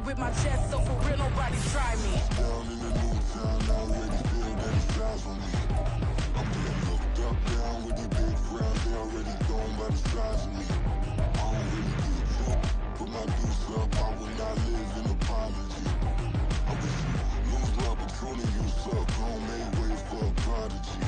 with my chest, so for real, nobody try me. Down in the new town, I already feel that it's eyes on me. I'm getting looked up, down with the big crowd, they already gone by the size of me. I don't really get drunk, put my deuce up, I will not live in apology. I wish you lose the opportunity, you suck, home made way for a prodigy.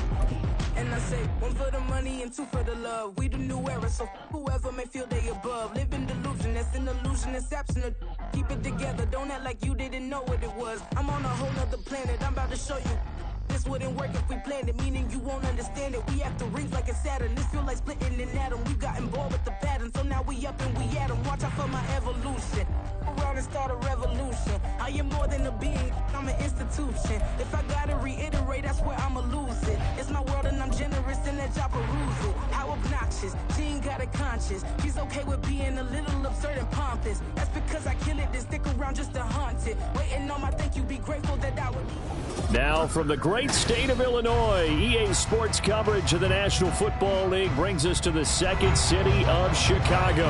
And I say, one for the money and two for the love. We the new era, so whoever may feel they above. Live in delusion, that's an illusion, it's absent. Keep it together, don't act like you didn't know what it was. I'm on a whole nother planet, I'm about to show you. This wouldn't work if we planned it, meaning you won't understand it. We have to rings like a Saturn, this feel like splitting an atom. We got involved with the pattern, so now we up and we at 'em. Watch out for my evolution. Around and start a revolution. I am more than a being, I'm an institution. If I gotta reiterate, that's where I'ma lose it. It's my world and I'm generous and that job peruse it. How obnoxious, she ain't got a conscience. She's okay with being a little absurd and pompous. That's because I kill it, then stick around just to haunt it. Waiting on my thank you, be grateful that I would. Now from the great state of Illinois, EA Sports coverage of the National Football League brings us to the second city of Chicago.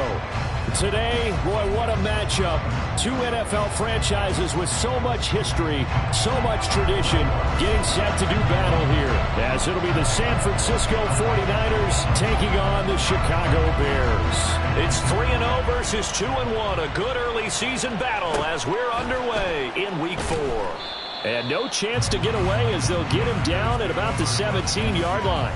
Today, boy, what a matchup. Two NFL franchises with so much history, so much tradition, getting set to do battle here. As it'll be the San Francisco 49ers taking on the Chicago Bears. It's 3-0 versus 2-1. A good early season battle as we're underway in Week 4. And no chance to get away as they'll get him down at about the 17-yard line.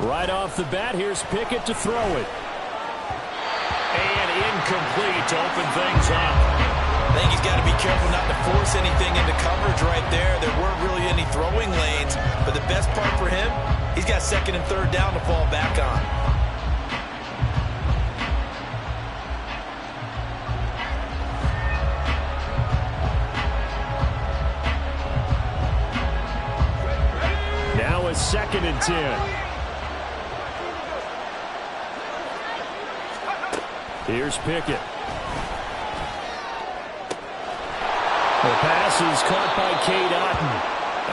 Right off the bat, here's Pickett to throw it. And incomplete to open things up. I think he's got to be careful not to force anything into coverage right there. There weren't really any throwing lanes, but the best part for him, he's got second and third down to fall back on. Now a 2nd and 10. Here's Pickett. The pass is caught by Cade Otton.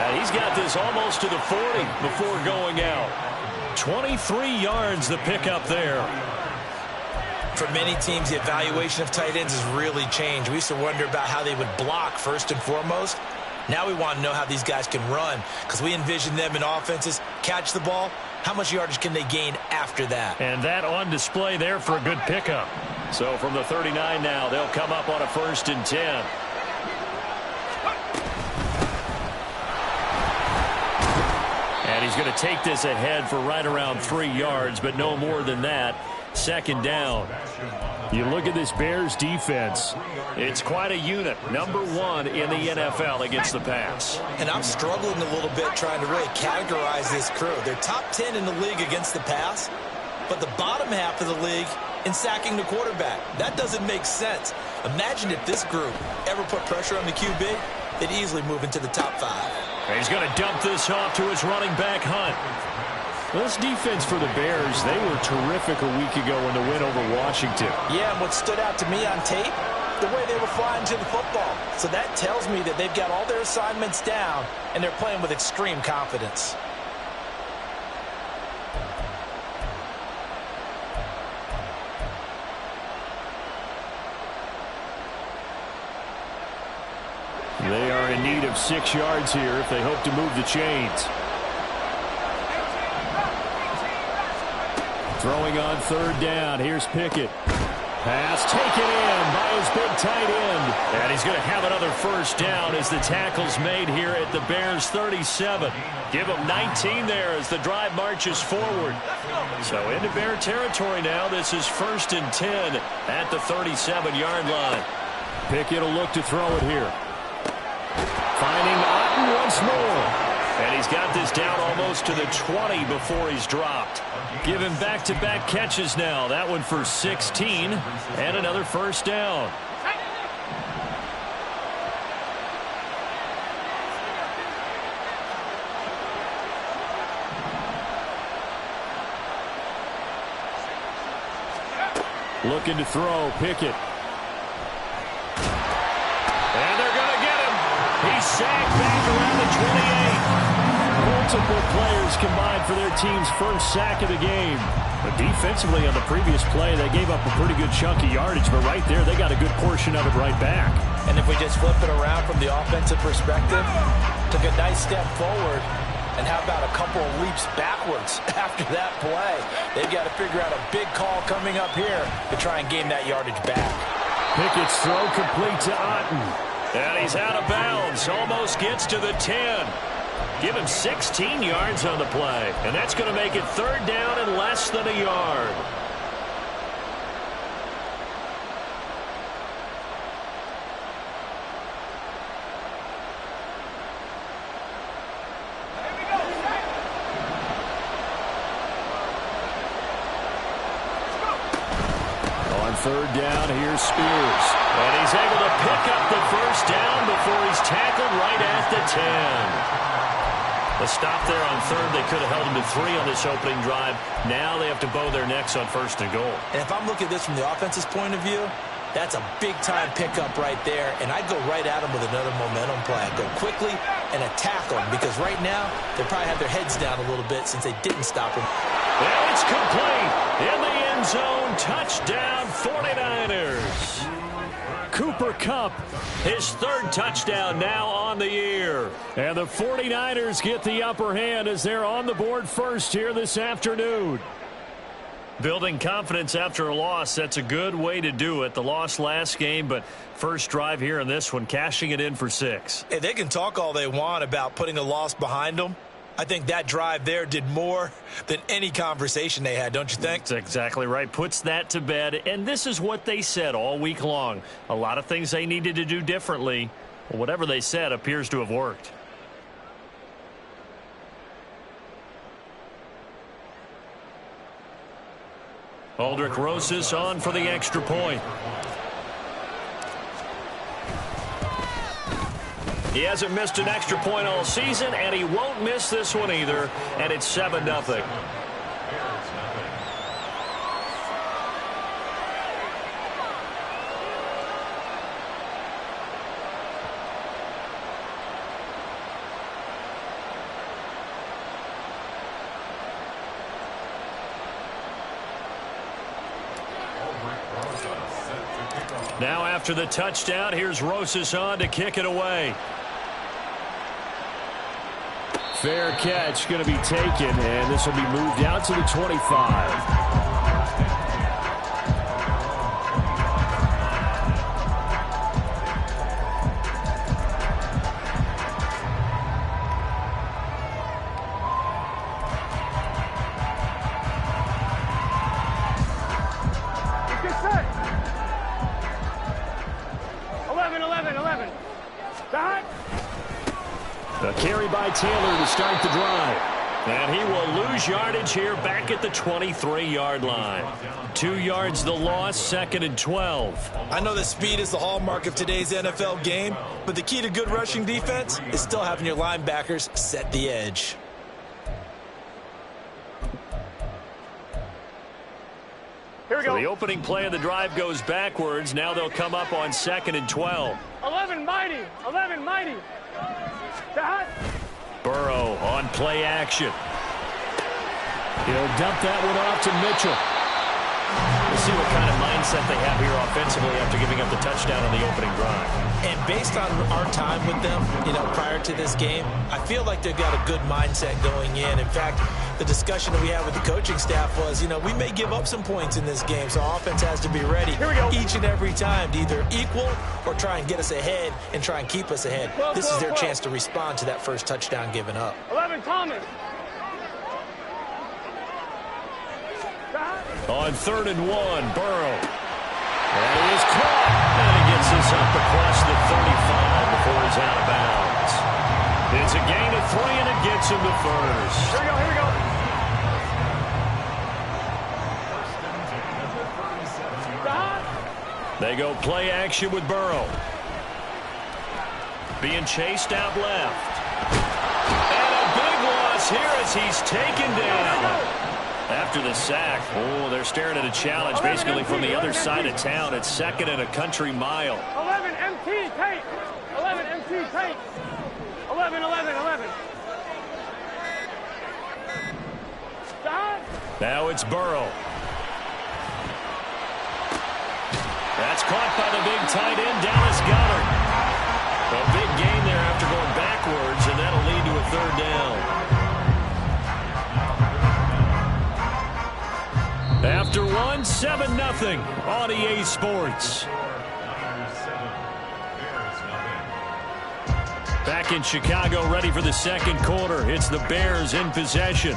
And he's got this almost to the 40 before going out. 23 yards the pickup there. For many teams, the evaluation of tight ends has really changed. We used to wonder about how they would block first and foremost. Now we want to know how these guys can run because we envision them in offenses, catch the ball. How much yardage can they gain after that? And that on display there for a good pickup. So from the 39 now, they'll come up on a 1st and 10. And he's going to take this ahead for right around 3 yards, but no more than that. 2nd down. You look at this Bears defense. It's quite a unit. Number 1 in the NFL against the pass. And I'm struggling a little bit trying to really categorize this crew. They're top 10 in the league against the pass, but the bottom half of the league in sacking the quarterback. That doesn't make sense. Imagine if this group ever put pressure on the QB, they'd easily move into the top 5. And he's going to dump this off to his running back, Hunt. Well, this defense for the Bears, they were terrific a week ago in the win over Washington. Yeah, and what stood out to me on tape, the way they were flying to the football. So that tells me that they've got all their assignments down, and they're playing with extreme confidence. They are in need of 6 yards here if they hope to move the chains. Throwing on 3rd down. Here's Pickett. Pass taken in by his big tight end. And he's going to have another 1st down as the tackle's made here at the Bears 37. Give him 19 there as the drive marches forward. So into Bear territory now. This is 1st and 10 at the 37-yard line. Pickett will look to throw it here. Finding Otton once more. And he's got this down almost to the 20 before he's dropped. Give him back-to-back catches now. That one for 16 and another 1st down. Looking to throw. Pickett. And they're going to get him. He's sacked back around the 28. Multiple players combined for their team's first sack of the game. But defensively on the previous play, they gave up a pretty good chunk of yardage. But right there, they got a good portion of it right back. And if we just flip it around from the offensive perspective, took a nice step forward. And how about a couple of leaps backwards after that play? They've got to figure out a big call coming up here to try and gain that yardage back. Pickett's throw complete to Otten. And he's out of bounds. Almost gets to the 10. Give him 16 yards on the play. And that's going to make it 3rd down and less than a yard. On 3rd down, here's Spears. And he's able to pick up the first down before he's tackled right at the 10. The stop there on 3rd. They could have held him to 3 on this opening drive. Now they have to bow their necks on 1st and goal. And if I'm looking at this from the offense's point of view, that's a big-time pickup right there. And I'd go right at him with another momentum play. I'd go quickly and attack them because right now they probably have their heads down a little bit since they didn't stop him. And it's complete. In the end zone. Touchdown, 49ers. Cooper Kupp, his 3rd touchdown now on the year. And the 49ers get the upper hand as they're on the board first here this afternoon. Building confidence after a loss, that's a good way to do it. The loss last game, but first drive here in this one, cashing it in for 6. Hey, they can talk all they want about putting a loss behind them. I think that drive there did more than any conversation they had, don't you think? That's exactly right. Puts that to bed. And this is what they said all week long. A lot of things they needed to do differently. Well, whatever they said appears to have worked. Aldrich Rosas on for the extra point. He hasn't missed an extra point all season, and he won't miss this one either, and it's 7-0. Now after the touchdown, here's Rosas on to kick it away. Fair catch going to be taken, and this will be moved out to the 25. A carry by Taylor to start the drive. And he will lose yardage here back at the 23-yard line. 2 yards the loss, 2nd and 12. I know that speed is the hallmark of today's NFL game, but the key to good rushing defense is still having your linebackers set the edge. Here we go. So the opening play of the drive goes backwards. Now they'll come up on 2nd and 12. 11 mighty. 11 mighty. Burrow on play action. He'll dump that one off to Mitchell. We'll see what kind of mindset they have here offensively after giving up the touchdown on the opening drive. And based on our time with them, prior to this game, I feel like they've got a good mindset going in. In fact, the discussion that we had with the coaching staff was, we may give up some points in this game, so our offense has to be ready each and every time to either equal or try and get us ahead and try and keep us ahead. This is their chance to respond to that first touchdown given up. 11 Thomas. On 3rd and 1, Burrow. And he is caught. And he gets this up across the 35 before he's out of bounds. It's a gain of 3, and it gets him to first. Here we go, here we go. They go play action with Burrow. Being chased out left. And a big loss here as he's taken down. After the sack, they're staring at a challenge basically from the other side of town. It's second and a country mile. 11 MT tape. 11 MT tape. 11. Stop. Now it's Burrow. That's caught by the big tight end, Dallas Goedert. A big gain there after going backwards, and that'll lead to a third down. After one, 7-0 on EA Sports. Back in Chicago, ready for the second quarter. It's the Bears in possession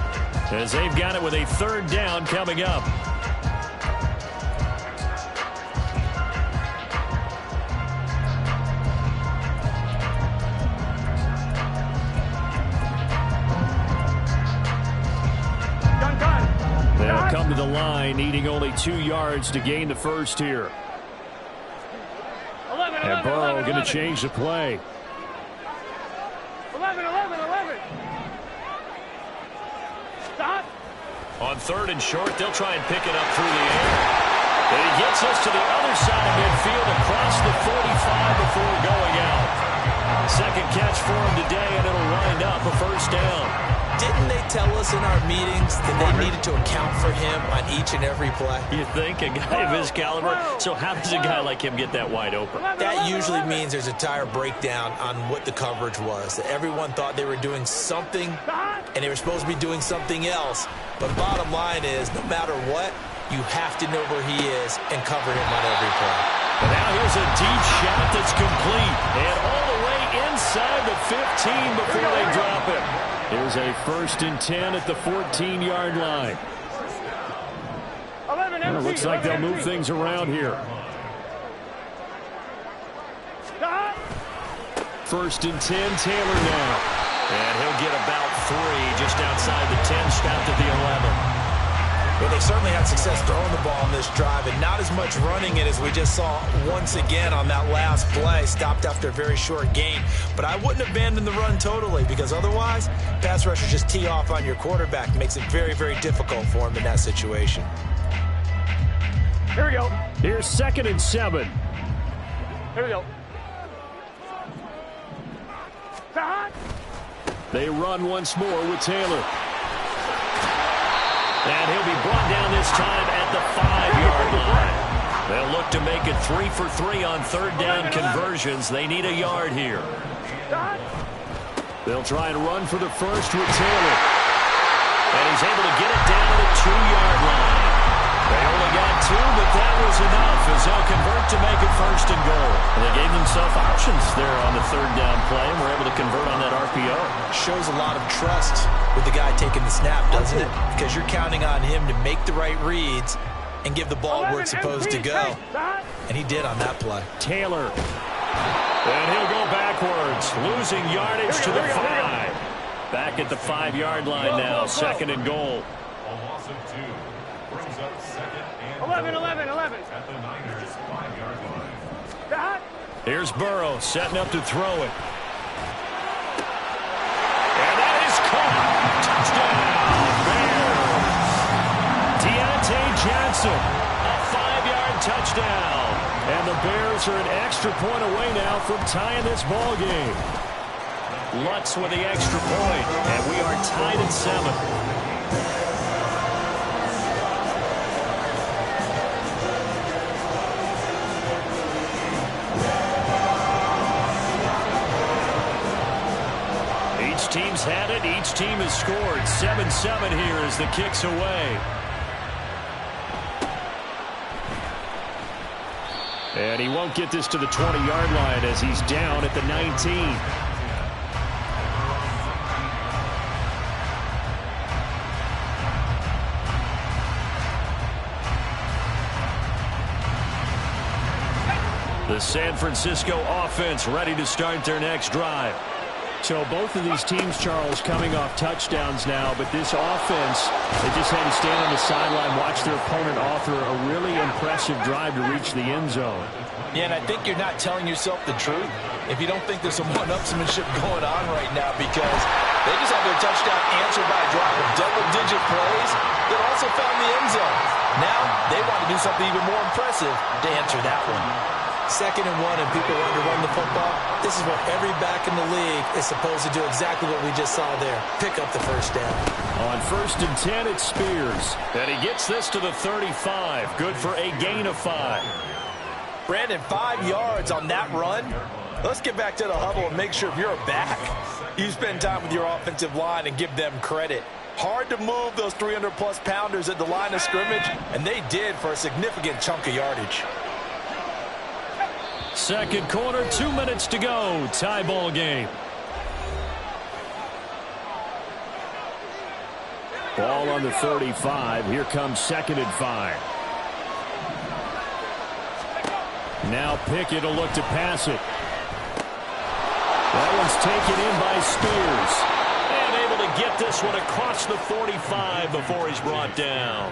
as they've got it with a third down coming up. They'll come to the line, needing only 2 yards to gain the first here. 11. And Burrow going to change the play. 11. Stop. On third and short, they'll try and pick it up through the air. And he gets us to the other side of midfield across the 45 before going out. Second catch for him today, and it'll wind up a first down. Didn't they tell us in our meetings that they needed to account for him on each and every play? You think? A guy of his caliber? So how does a guy like him get that wide open? That usually means there's a tire breakdown on what the coverage was. That everyone thought they were doing something, and they were supposed to be doing something else. But bottom line is, no matter what, you have to know where he is and cover him on every play. And now here's a deep shot that's complete. And all the way inside the 15 before they drop it. Here's a 1st and 10 at the 14-yard line. 11 Well, it looks like they'll move things around here. Stop. 1st and 10, Taylor now. And he'll get about 3 just outside the 10, stopped at the 11. Well, they certainly had success throwing the ball on this drive, and not as much running it as we just saw once again on that last play. Stopped after a very short gain. But I wouldn't abandon the run totally, because otherwise, pass rushers just tee off on your quarterback. It makes it very, very difficult for him in that situation. Here we go. Here's 2nd and 7. Here we go. Stop. They run once more with Taylor. And he'll be brought down this time at the 5-yard line. They'll look to make it 3 for 3 on third down conversions. They need a yard here. They'll try and run for the first with Taylor. And he's able to get it down to the 2-yard line. They only got 2, but that was enough as they'll convert to make it 1st and goal. And they gave themselves options there on the third down play and were able to convert on that RPO. Shows a lot of trust with the guy taking the snap, doesn't it? Because you're counting on him to make the right reads and give the ball where it's supposed to go. And he did on that play. Taylor. And he'll go backwards, losing yardage to the 5. Back at the 5-yard line now, 2nd and goal. 11. Stop. Here's Burrow setting up to throw it. And that is caught. Touchdown, Bears. Deontay Johnson, a 5-yard touchdown. And the Bears are an extra point away now from tying this ball game. Lutz with the extra point, and we are tied at 7. Team's had it. Each team has scored. 7-7 here as the kick's away. And he won't get this to the 20-yard line as he's down at the 19. The San Francisco offense ready to start their next drive. So both of these teams, Charles, coming off touchdowns now, but this offense, they just had to stand on the sideline, watch their opponent author a really impressive drive to reach the end zone. Yeah, and I think you're not telling yourself the truth if you don't think there's some one-upsmanship going on right now, because They just had their touchdown answered by a drive of double-digit plays that also found the end zone. Now they want to do something even more impressive to answer that one. 2nd and 1 and people want to run the football. This is what every back in the league is supposed to do, exactly what we just saw there. Pick up the first down. On 1st and 10, it's Spears. And he gets this to the 35. Good for a gain of 5. Brandon, 5 yards on that run. Let's get back to the huddle and make sure if you're a back, you spend time with your offensive line and give them credit. Hard to move those 300-plus pounders at the line of scrimmage, and they did for a significant chunk of yardage. 2nd quarter, 2 minutes to go. Tie ball game. Ball on the 35. Here comes 2nd and 5. Now Pickett will look to pass it. That one's taken in by Spears. And able to get this one across the 45 before he's brought down.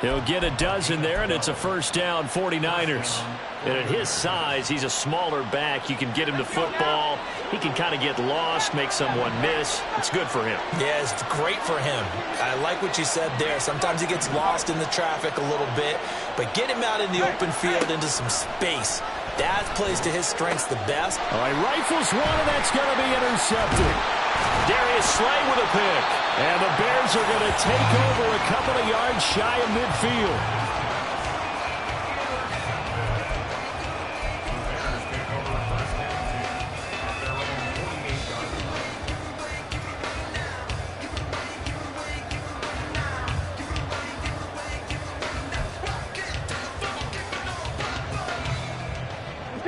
He'll get a dozen there, and it's a first down, 49ers. And at his size, he's a smaller back. You can get him the football. He can kind of get lost, make someone miss. It's good for him. Yeah, it's great for him. I like what you said there. Sometimes he gets lost in the traffic a little bit, but get him out in the open field into some space. That plays to his strengths the best. All right, rifles one, and that's going to be intercepted. Darius Slay with a pick. And the Bears are going to take over a couple of yards shy of midfield.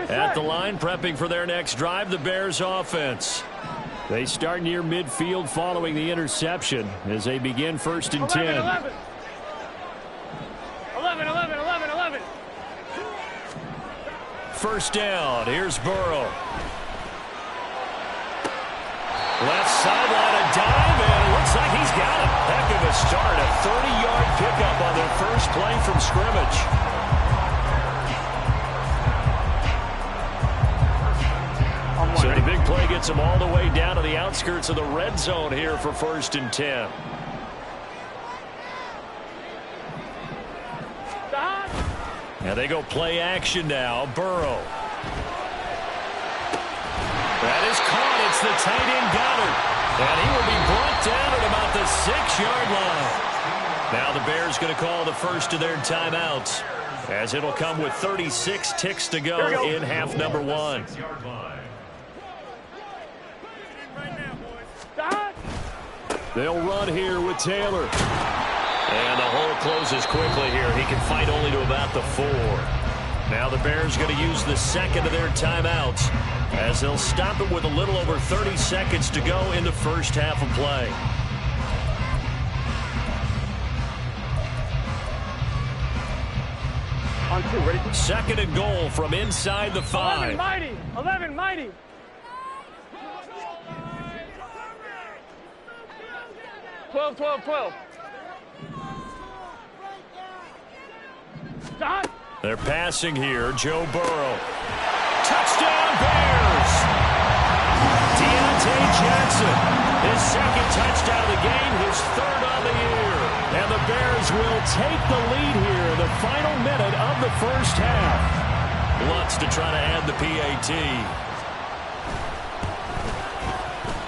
At the line, prepping for their next drive, the Bears offense. They start near midfield following the interception as they begin 1st and 10. 11. 1st down. Here's Burrow. Left sideline, a dive, and it looks like he's got it. Heck of a start. A 30-yard pickup on their first play from scrimmage. So the big play gets them all the way down to the outskirts of the red zone here for 1st and 10. Now they go play action now. Burrow. That is caught. It's the tight end Goddard. And he will be brought down at about the 6-yard line. Now the Bears going to call the first of their timeouts, as it'll come with 36 ticks to go in half number 1. They'll run here with Taylor. And the hole closes quickly here. He can fight only to about the 4. Now the Bears going to use the second of their timeouts, as they'll stop it with a little over 30 seconds to go in the first half of play. On 2, ready? 2nd and goal from inside the 5. 11 mighty. Twelve. Stop. They're passing here. Joe Burrow. Touchdown Bears! Deontay Johnson. His 2nd touchdown of the game, his 3rd on the year. And the Bears will take the lead here in the final minute of the first half. Lutz to try to add the PAT.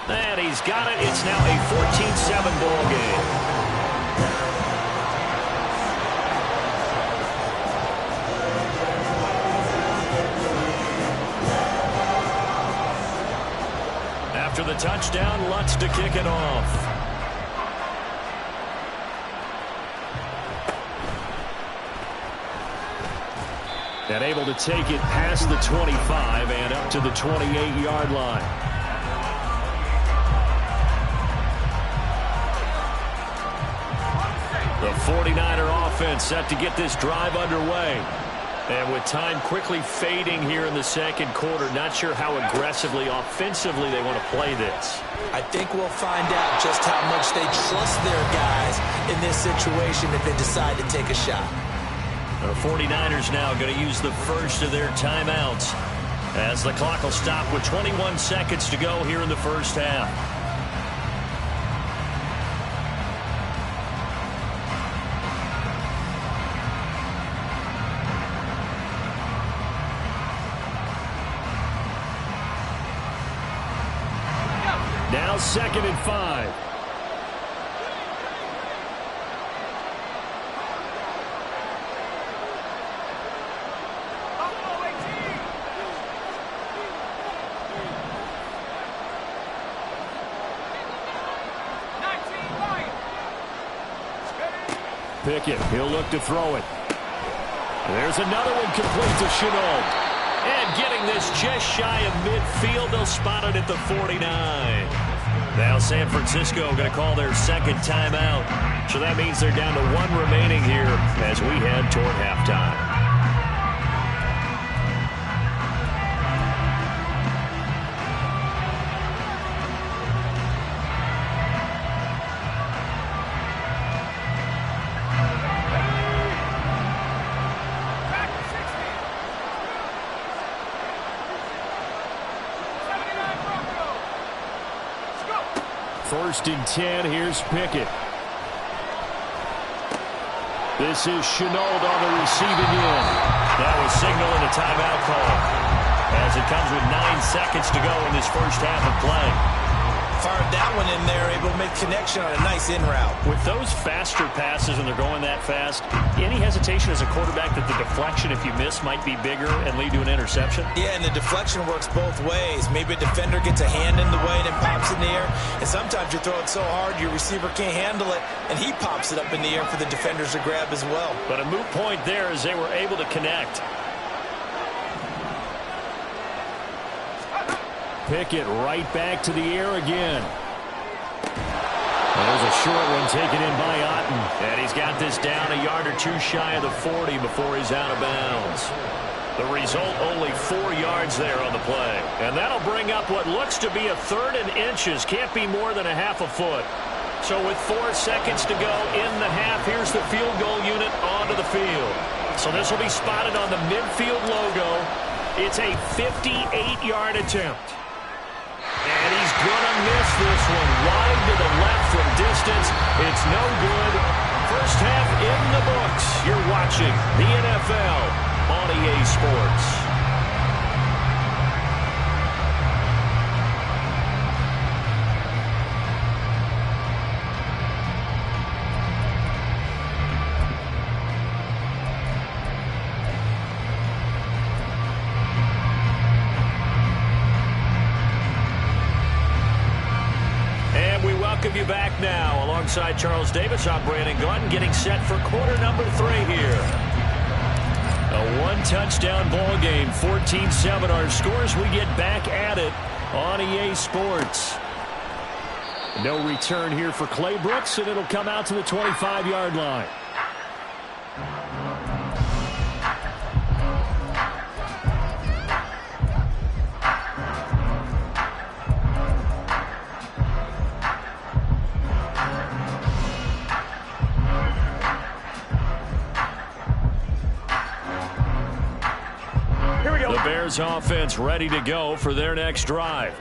And he's got it. It's now a 14-7 ball game. After the touchdown, Lutz to kick it off. And able to take it past the 25 and up to the 28-yard line. The 49er offense set to get this drive underway. And with time quickly fading here in the 2nd quarter, not sure how aggressively, offensively they want to play this. I think we'll find out just how much they trust their guys in this situation if they decide to take a shot. The 49ers now going to use the first of their timeouts, as the clock will stop with 21 seconds to go here in the first half. Now 2nd and 5. Pickett, he'll look to throw it. There's another one complete to Shellz. And getting this just shy of midfield, they'll spot it at the 49. Now San Francisco going to call their 2nd timeout. So that means they're down to 1 remaining here as we head toward halftime. First and 10, here's Pickett. This is Shellz on the receiving end. That was signaling a timeout call as it comes with 9 seconds to go in this first half of play. Fired that one in there, able to make connection on a nice in route. With those faster passes and they're going that fast, any hesitation as a quarterback that the deflection, if you miss, might be bigger and lead to an interception? Yeah, and the deflection works both ways. Maybe a defender gets a hand in the way and it pops in the air. And sometimes you throw it so hard your receiver can't handle it, and he pops it up in the air for the defenders to grab as well. But a moot point there as they were able to connect. Pickett right back to the air again. There's a short one taken in by Otten. And he's got this down a yard or 2 shy of the 40 before he's out of bounds. The result, only 4 yards there on the play. And that'll bring up what looks to be a 3rd and inches. Can't be more than a half a foot. So with 4 seconds to go in the half, here's the field goal unit onto the field. So this will be spotted on the midfield logo. It's a 58-yard attempt. And he's going to miss this one wide to the left from distance. It's no good. First half in the books. You're watching the NFL on EA Sports. Welcome you back now. Alongside Charles Davis, I'm Brandon Gaunt, getting set for quarter number 3 here. A 1-touchdown ball game, 14-7 our scores. We get back at it on EA Sports. No return here for Clay Brooks, and it'll come out to the 25-yard line. Offense ready to go for their next drive.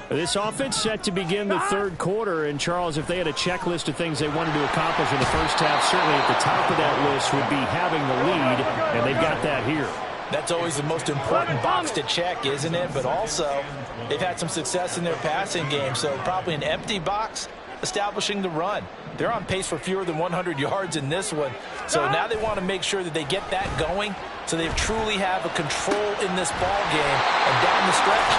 This offense set to begin the 3rd quarter, and Charles, if they had a checklist of things they wanted to accomplish in the first half, certainly at the top of that list would be having the lead, and they've got that here. That's always the most important box to check, isn't it? But also, they've had some success in their passing game, so probably an empty box establishing the run. They're on pace for fewer than 100 yards in this one. So now they want to make sure that they get that going so they truly have a control in this ball game. And down the stretch,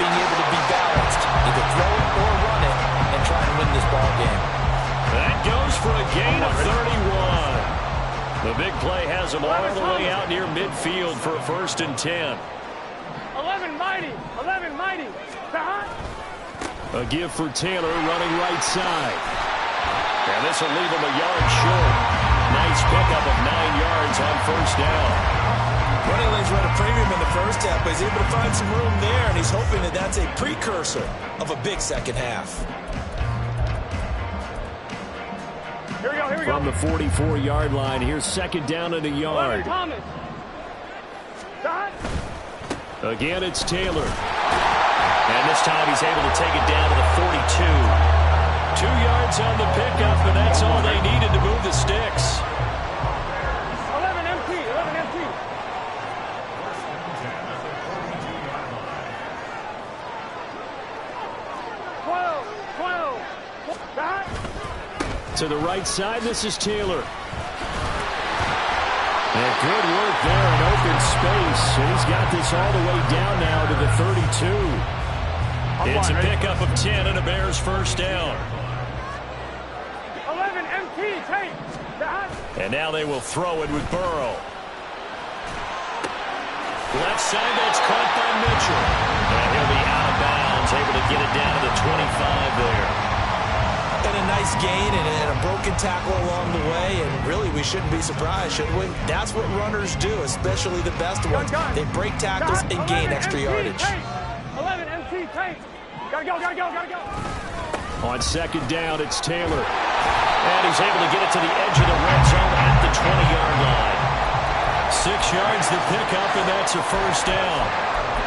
being able to be balanced, either throw it or run it, and try and win this ball game. That goes for a gain of 31. The big play has them all the way out near midfield for a 1st and 10. 11 mighty. 11 mighty. A give for Taylor running right side. And this will leave him a yard short. Nice pickup of 9 yards on 1st down. Running lanes run a premium in the first half, but he's able to find some room there, and he's hoping that that's a precursor of a big second half. Here we go, here we go. From the 44-yard line, here's 2nd down and a yard. Again, it's Taylor. And this time he's able to take it down to the 42. 2 yards on the pickup, and that's all they needed to move the sticks. 11 empty, 11 empty. 12. To the right side, this is Taylor. And good work there in open space. And he's got this all the way down now to the 32. It's a pickup of 10 and a Bears first down. 11 MT, take. And now they will throw it with Burrow. Left side, that's caught by Mitchell. And he'll be out of bounds, able to get it down to the 25 there. And a nice gain and a broken tackle along the way, and really we shouldn't be surprised, should we? That's what runners do, especially the best ones. They break tackles and gain extra yardage. 11 MT, take. Gotta go. On second down, it's Taylor. And he's able to get it to the edge of the red zone at the 20-yard line. 6 yards the pickup, and that's a first down.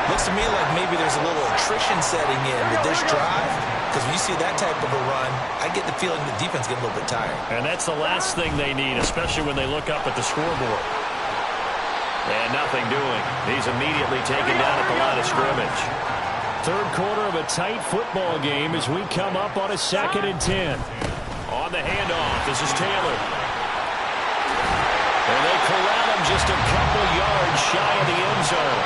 Looks to me like maybe there's a little attrition setting in with this drive, because when you see that type of a run, I get the feeling the defense gets a little bit tired. And that's the last thing they need, especially when they look up at the scoreboard. And nothing doing. He's immediately taken down at the line of scrimmage. Third quarter of a tight football game as we come up on a 2nd and 10. On the handoff, this is Taylor. And they corral him just a couple yards shy of the end zone.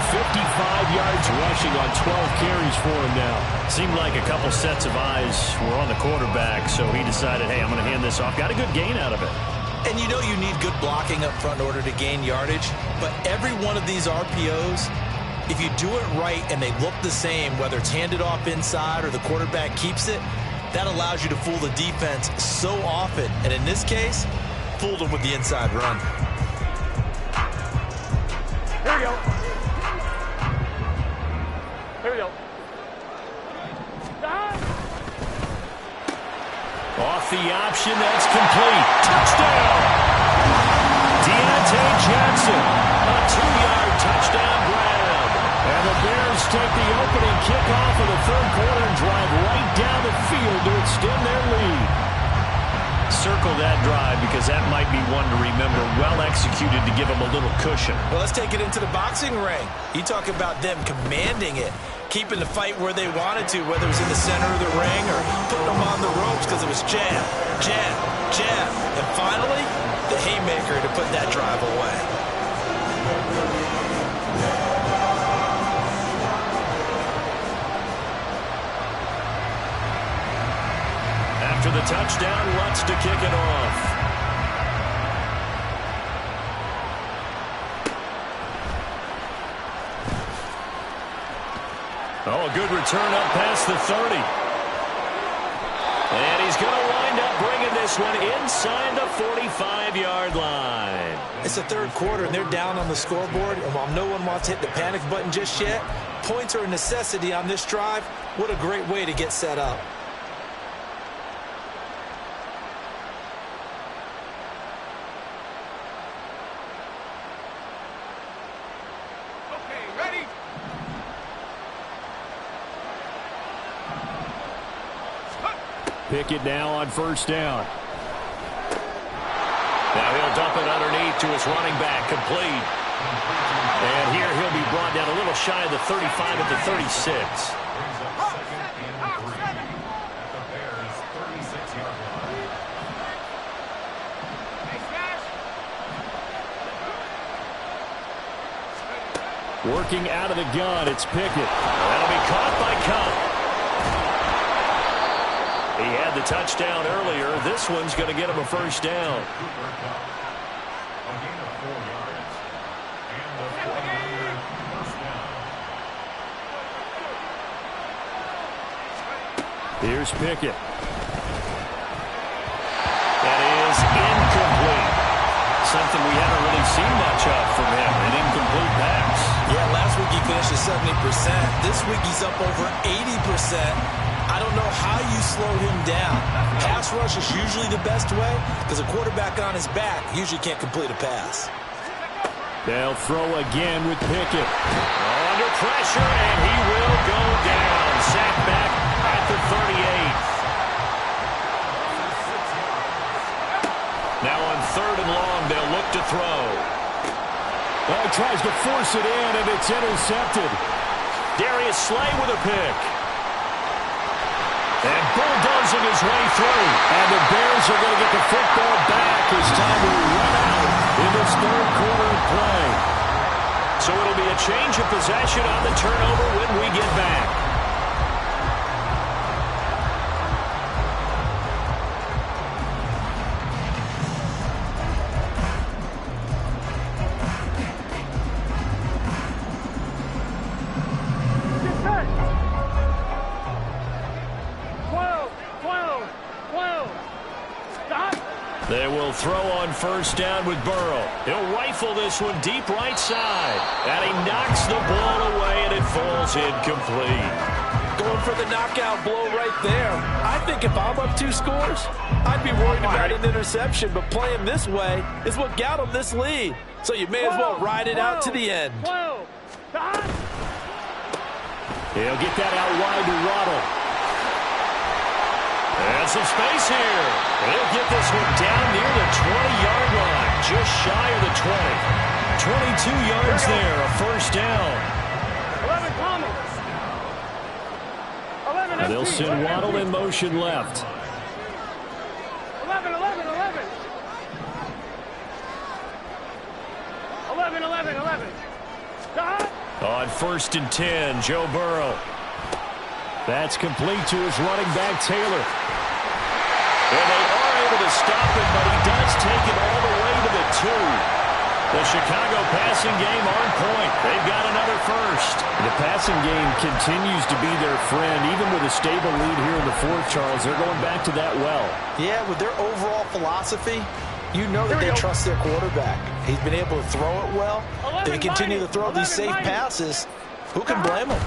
55 yards rushing on 12 carries for him now. Seemed like a couple sets of eyes were on the quarterback, so he decided, hey, I'm going to hand this off. Got a good gain out of it. And you know you need good blocking up front in order to gain yardage, but every one of these RPOs, if you do it right and they look the same, whether it's handed off inside or the quarterback keeps it, that allows you to fool the defense so often. And in this case, fooled them with the inside run. Here we go. Off the option, that's complete. Touchdown! Deontay Jackson, a 2-yard touchdown grab. And the Bears take the opening kickoff of the third quarter and drive right down the field to extend their lead. Circle that drive because that might be one to remember. Well executed to give them a little cushion. Well, let's take it into the boxing ring. You talk about them commanding it, keeping the fight where they wanted to, whether it was in the center of the ring or putting them on the ropes because it was jab, jab, jab. And finally, the haymaker to put that drive away. After the touchdown, Lutz to kick it off. Oh, a good return up past the 30. And he's going to wind up bringing this one inside the 45-yard line. It's the third quarter, and they're down on the scoreboard. And while no one wants to hit the panic button just yet, points are a necessity on this drive. What a great way to get set up. Pickett now on first down. Now he'll dump it underneath to his running back, complete. And here he'll be brought down a little shy of the 35 at the 36. Working out of the gun, it's Pickett. That'll be caught by Cup. He had the touchdown earlier. This one's going to get him a first down. Here's Pickett. That is incomplete. Something we haven't really seen much of from him, an incomplete pass. Yeah, last week he finished at 70%. This week he's up over 80%. I don't know how you slow him down. Pass rush is usually the best way because a quarterback on his back usually can't complete a pass. They'll throw again with Pickett. Under pressure, and he will go down. Sacked back at the 38. Now on third and long, they'll look to throw. Well, he tries to force it in, and it's intercepted. Darius Slay with a pick. And bulldozing his way through. And the Bears are going to get the football back as time will run out in this third quarter of play. So it'll be a change of possession on the turnover when we get back. They will throw on first down with Burrow. He'll rifle this one deep right side. And he knocks the ball away, and it falls incomplete. Going for the knockout blow right there. I think if I'm up 2 scores, I'd be worried about an interception. But playing this way is what got him this lead. So you may as well ride it out to the end. He'll get that out wide to Waddle. And some space here. They'll get this one down near the 20-yard line, just shy of the 20. 22 yards there, a first down. 11 coming. 11 and they'll send Waddle in motion left. 11. 11. On first and 10, Joe Burrow. That's complete to his running back, Taylor. And they are able to stop him, but he does take it all the way to the 2. The Chicago passing game on point. They've got another first. The passing game continues to be their friend. Even with a stable lead here in the fourth, Charles, they're going back to that well. Yeah, with their overall philosophy, you know that they trust their quarterback. He's been able to throw it well. They continue to throw these safe passes. Who can blame them?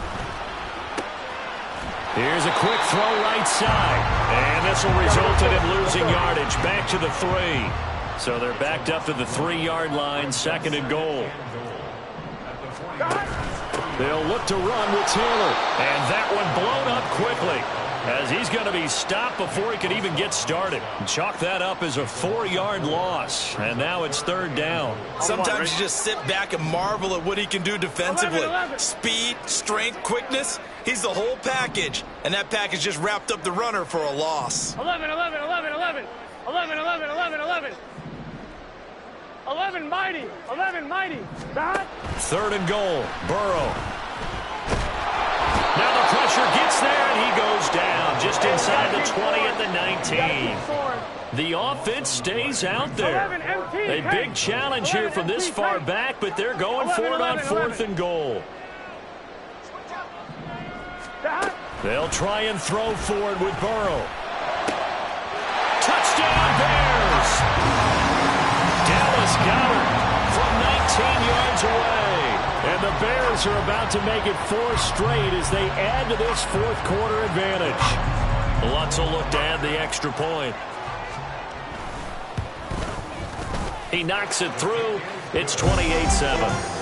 Here's a quick throw right side. And this will result in him losing yardage back to the 3. So they're backed up to the 3-yard line, second and goal. They'll look to run with Taylor. And that one blown up quickly, as he's going to be stopped before he can even get started. Chalk that up as a 4-yard loss. And now it's third down. Sometimes you just sit back and marvel at what he can do defensively. Speed, strength, quickness. He's the whole package. And that package just wrapped up the runner for a loss. 11 mighty. Third and goal. Burrow. Now the pressure gets there, and he goes down just inside the 20 at the 19. The offense stays out there. A big challenge here from this far back, but they're going for it on fourth and goal. They'll try and throw forward with Burrow. Touchdown, Bears! Dallas Goedert from 19 yards away. And the Bears are about to make it 4 straight as they add to this fourth quarter advantage. Lutz will look to add the extra point. He knocks it through. It's 28-7.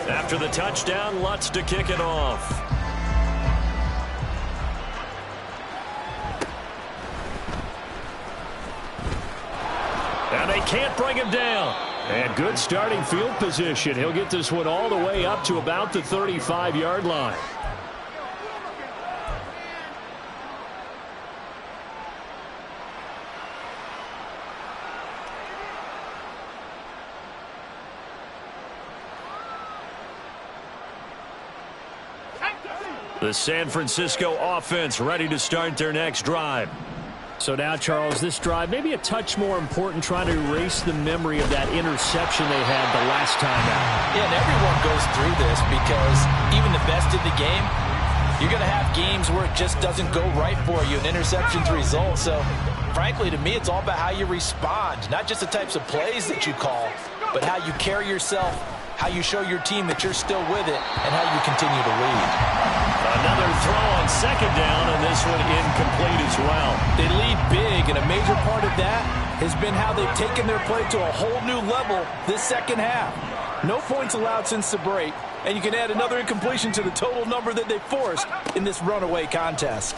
After the touchdown, Lutz to kick it off. And they can't bring him down. And good starting field position. He'll get this one all the way up to about the 35-yard line. The San Francisco offense ready to start their next drive. So now, Charles, this drive maybe a touch more important, trying to erase the memory of that interception they had the last time out. Yeah, and everyone goes through this because even the best in the game, you're going to have games where it just doesn't go right for you, and interceptions result. So, frankly, to me, it's all about how you respond, not just the types of plays that you call, but how you carry yourself, how you show your team that you're still with it, and how you continue to lead. Another throw on second down, and this one incomplete as well. They lead big, and a major part of that has been how they've taken their play to a whole new level this second half. No points allowed since the break, and you can add another incompletion to the total number that they forced in this runaway contest.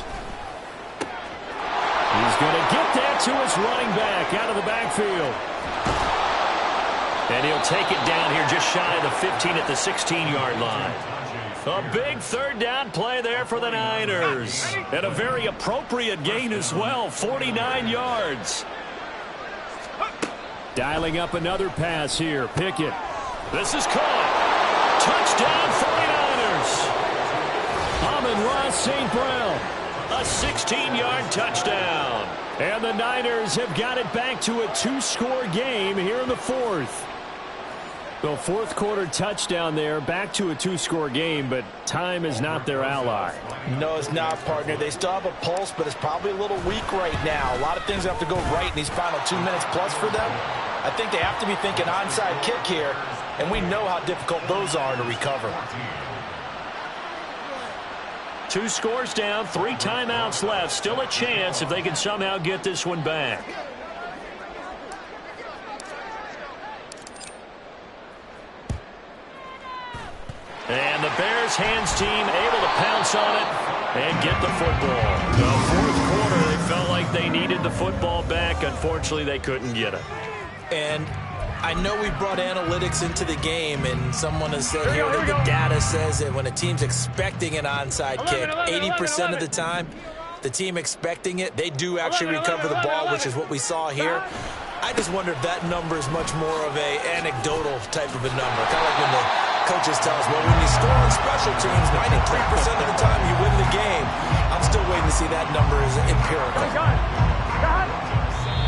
He's going to get that to his running back out of the backfield. And he'll take it down here just shy of the 15 at the 16-yard line. A big third down play there for the Niners. And a very appropriate gain as well, 49 yards. Dialing up another pass here. Pickett. This is caught. Touchdown 49ers. Amon-Ra St. Brown. A 16-yard touchdown. And the Niners have got it back to a 2-score game here in the fourth. The fourth quarter touchdown there, back to a 2-score game, but time is not their ally. No, it's not, partner. They still have a pulse, but it's probably a little weak right now. A lot of things have to go right in these final 2 minutes plus for them. I think they have to be thinking onside kick here, and we know how difficult those are to recover. 2 scores down, 3 timeouts left. Still a chance if they can somehow get this one back. And the Bears hands team able to pounce on it and get the football. The fourth quarter, they felt like they needed the football back. Unfortunately, they couldn't get it. And I know we brought analytics into the game, and someone has said here that the data says that when a team's expecting an onside kick, 80% of the time, the team expecting it, they do actually recover the ball, which is what we saw here. I just wonder if that number is much more of a anecdotal type of a number. Kind of like when the coaches tell us, well, when you score on special teams, 93% of the time you win the game. I'm still waiting to see that number is empirical.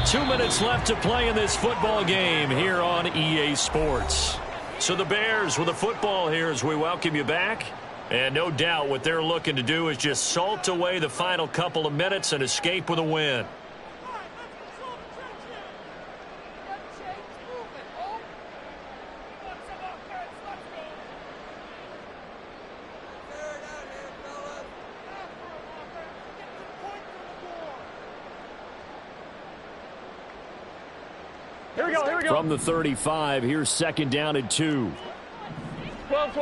2 minutes left to play in this football game here on EA Sports. So the Bears with the football here as we welcome you back. And no doubt what they're looking to do is just salt away the final couple of minutes and escape with a win. Here we go. From the 35, here's 2nd down and 2. 12.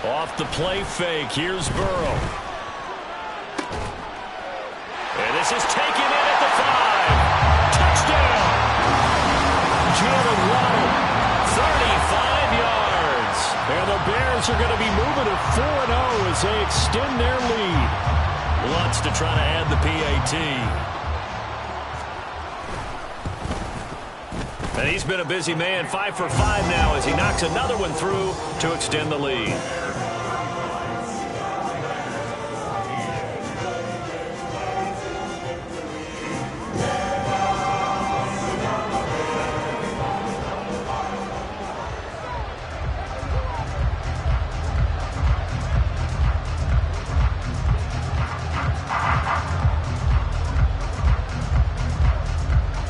Off the play fake, here's Burrow. And this is taken in at the 5. Touchdown! Jalen Waddle, 35 yards. And the Bears are going to be moving to 4-0 as they extend their lead. Lutz to try to add the PAT. And he's been a busy man, 5 for 5 now as he knocks another one through to extend the lead.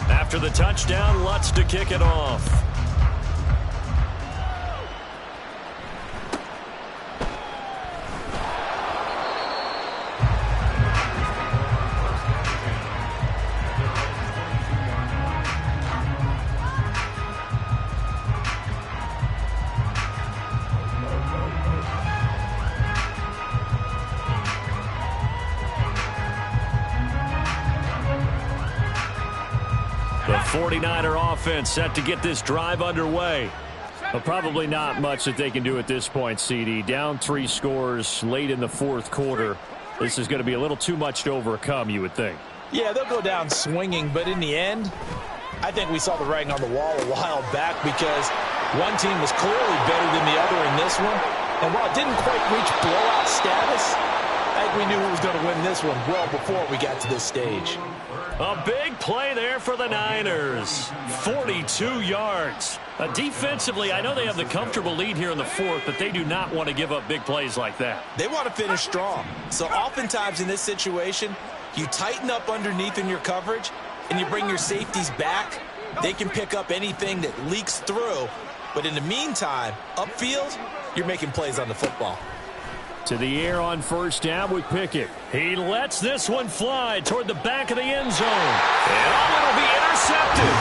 After the touchdown, Lutz to kick it off. The 49er offense set to get this drive underway. But probably not much that they can do at this point, CD. Down 3 scores late in the fourth quarter. This is going to be a little too much to overcome, you would think. Yeah, they'll go down swinging, but in the end, I think we saw the writing on the wall a while back because one team was clearly better than the other in this one. And while it didn't quite reach blowout status, I think we knew who was going to win this one well before we got to this stage. A big play there for the Niners. 42 yards. Defensively, I know they have the comfortable lead here in the fourth, but they do not want to give up big plays like that. They want to finish strong. So oftentimes in this situation, you tighten up underneath in your coverage, and you bring your safeties back. They can pick up anything that leaks through. But in the meantime, upfield, you're making plays on the football. To the air on first down with Pickett. He lets this one fly toward the back of the end zone. And it'll be intercepted.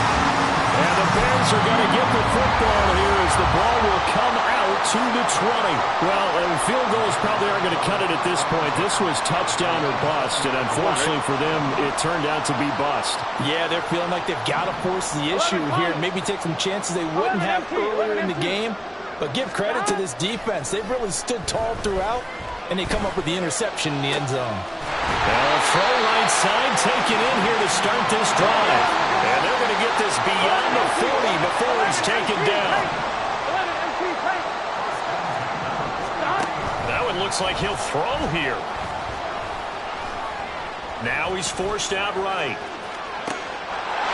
And the Bears Bears are going to get the football here as the ball will come out to the 20. Well, field goals probably aren't going to cut it at this point. This was touchdown or bust, and unfortunately for them, it turned out to be bust. Yeah, they're feeling like they've got to force the issue here and maybe take some chances they wouldn't have earlier in the game. But give credit to this defense. They've really stood tall throughout, and they come up with the interception in the end zone. Throw right side taken in here to start this drive. And they're going to get this beyond the 40 before he's taken down. That one looks like he'll throw here. Now he's forced out right.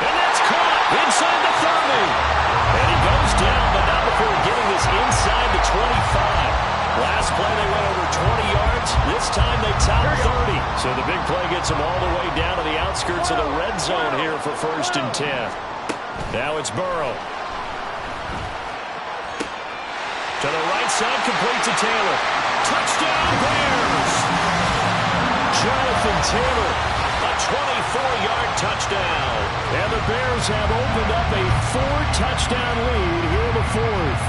And that's caught inside the 30. And he goes down, but not before getting this inside the 25. Last play they went over 20 yards. This time they top 30. So the big play gets them all the way down to the outskirts of the red zone here for 1st and 10. Now it's Burrow. To the right side, complete to Taylor. Touchdown Bears! Jonathan Taylor, a 24-yard touchdown. And the Bears have opened up a 4-touchdown lead here in the 4th.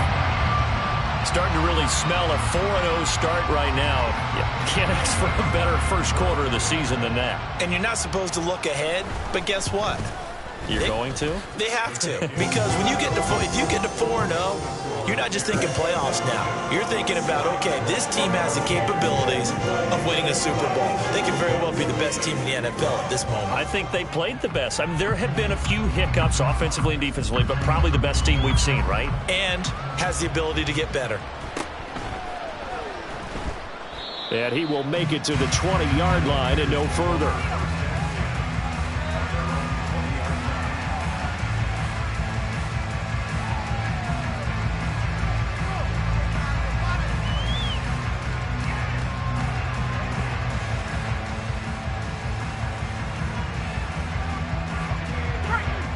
Starting to really smell a 4-0 start right now. You can't ask for a better first quarter of the season than that. And you're not supposed to look ahead, but guess what? You're going to? They have to. Because when you get to if you get to 4-0, you're not just thinking playoffs now. You're thinking about, okay, this team has the capabilities of winning a Super Bowl. They can very well be the best team in the NFL at this moment. I think they played the best. I mean, there have been a few hiccups offensively and defensively, but probably the best team we've seen, right? And has the ability to get better. And he will make it to the 20-yard line and no further.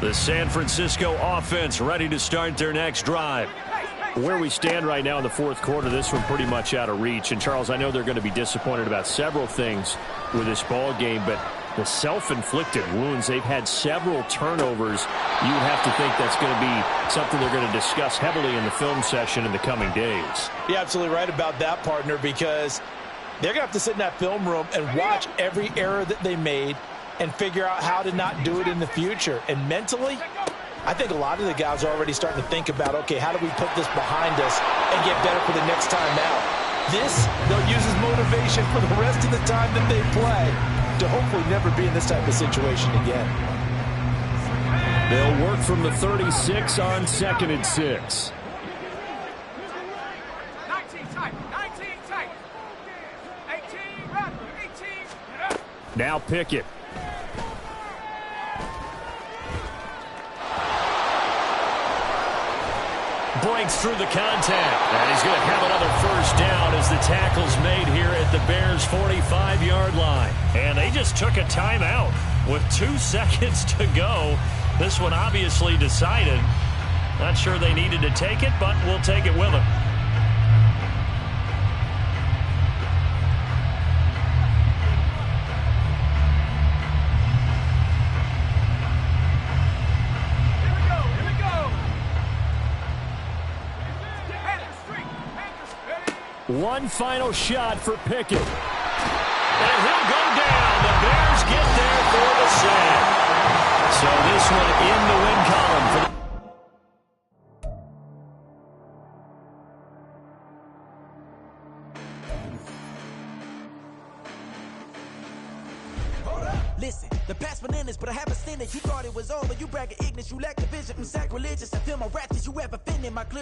The San Francisco offense ready to start their next drive. Where we stand right now in the 4th quarter, this one pretty much out of reach. And, Charles, I know they're going to be disappointed about several things with this ball game, but the self-inflicted wounds, they've had several turnovers. You have to think that's going to be something they're going to discuss heavily in the film session in the coming days. You're absolutely right about that, partner, because they're going to have to sit in that film room and watch every error that they made and figure out how to not do it in the future. And mentally, I think a lot of the guys are already starting to think about, okay, how do we put this behind us and get better for the next time out? This, they'll use as motivation for the rest of the time that they play to hopefully never be in this type of situation again. They'll work from the 36 on 2nd and 6. 19 tight, 19 tight. 18, run, 18. Now Pickett. Breaks through the contact. And he's going to have another first down as the tackle's made here at the Bears' 45-yard line. And they just took a timeout with 2 seconds to go. This one obviously decided. Not sure they needed to take it, but we'll take it with them. One final shot for Pickett. And he'll go down. The Bears get there for the sack. So this one in the win column for Listen, the past bananas, but I haven't seen it. You thought it was over. You bragging ignorance. You lack the vision. I'm sacrilegious. I feel my wrath. Did you ever fin in my clear?